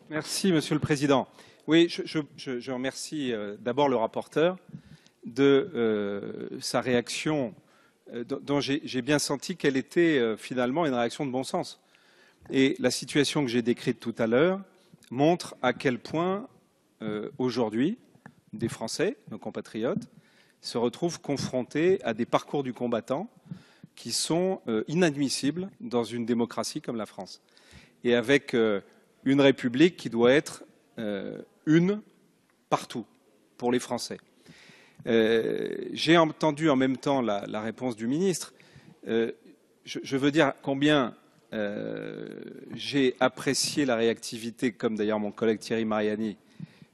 Merci, Monsieur le Président. Oui, je remercie d'abord le rapporteur de sa réaction, dont j'ai bien senti qu'elle était finalement une réaction de bon sens. Et la situation que j'ai décrite tout à l'heure montre à quel point aujourd'hui des Français, nos compatriotes, se retrouvent confrontés à des parcours du combattant qui sont inadmissibles dans une démocratie comme la France. Et avec une République qui doit être une partout pour les Français. J'ai entendu en même temps la réponse du ministre. Je veux dire combien j'ai apprécié la réactivité, comme d'ailleurs mon collègue Thierry Mariani,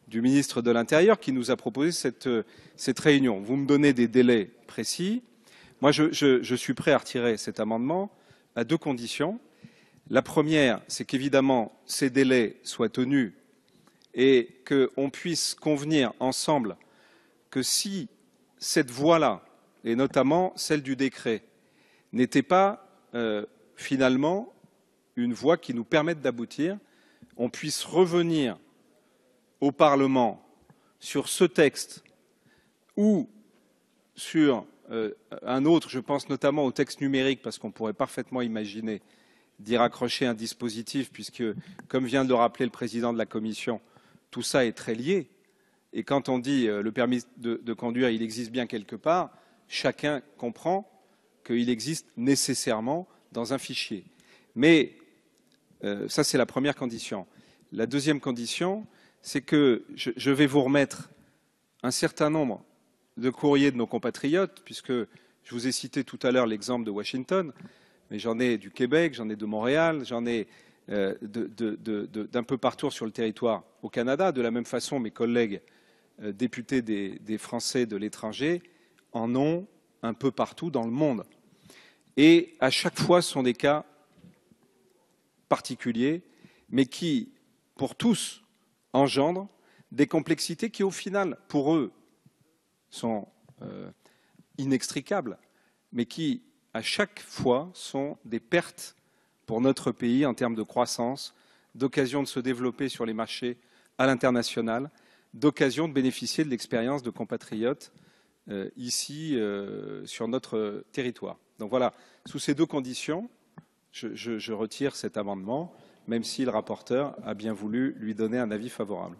du ministre de l'Intérieur qui nous a proposé cette réunion. Vous me donnez des délais précis. Moi, je suis prêt à retirer cet amendement à deux conditions. La première, c'est qu'évidemment, ces délais soient tenus et qu'on puisse convenir ensemble que si cette voie-là, et notamment celle du décret, n'était pas finalement une voie qui nous permette d'aboutir, on puisse revenir au Parlement sur ce texte ou sur un autre, je pense notamment au texte numérique, parce qu'on pourrait parfaitement imaginer d'y raccrocher un dispositif, puisque, comme vient de le rappeler le président de la Commission, tout ça est très lié. Et quand on dit le permis de conduire, il existe bien quelque part, chacun comprend qu'il existe nécessairement dans un fichier. Mais ça, c'est la première condition. La deuxième condition, c'est que je vais vous remettre un certain nombre de courriers de nos compatriotes, puisque je vous ai cité tout à l'heure l'exemple de Washington, mais j'en ai du Québec, j'en ai de Montréal, j'en ai d'un peu partout sur le territoire au Canada. De la même façon, mes collègues députés des Français de l'étranger en ont un peu partout dans le monde. Et à chaque fois, ce sont des cas particuliers, mais qui, pour tous, engendrent des complexités qui, au final, pour eux, sont inextricables, mais qui, à chaque fois, sont des pertes pour notre pays en termes de croissance, d'occasion de se développer sur les marchés à l'international, d'occasion de bénéficier de l'expérience de compatriotes ici sur notre territoire. Donc voilà, sous ces deux conditions, je retire cet amendement, même si le rapporteur a bien voulu lui donner un avis favorable.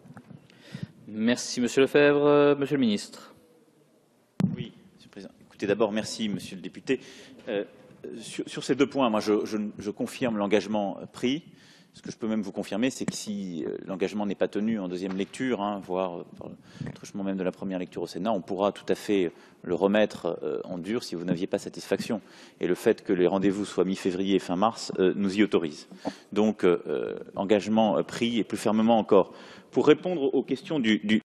Merci Monsieur Lefebvre. Monsieur le Ministre. Oui, Monsieur le Président. Écoutez, d'abord, merci Monsieur le député. Sur ces deux points, moi, je confirme l'engagement pris. Ce que je peux même vous confirmer, c'est que si l'engagement n'est pas tenu en deuxième lecture, voire par le truchement même de la première lecture au Sénat, on pourra tout à fait le remettre en dur si vous n'aviez pas satisfaction. Et le fait que les rendez-vous soient mi-février et fin mars nous y autorise. Donc, engagement pris et plus fermement encore. Pour répondre aux questions du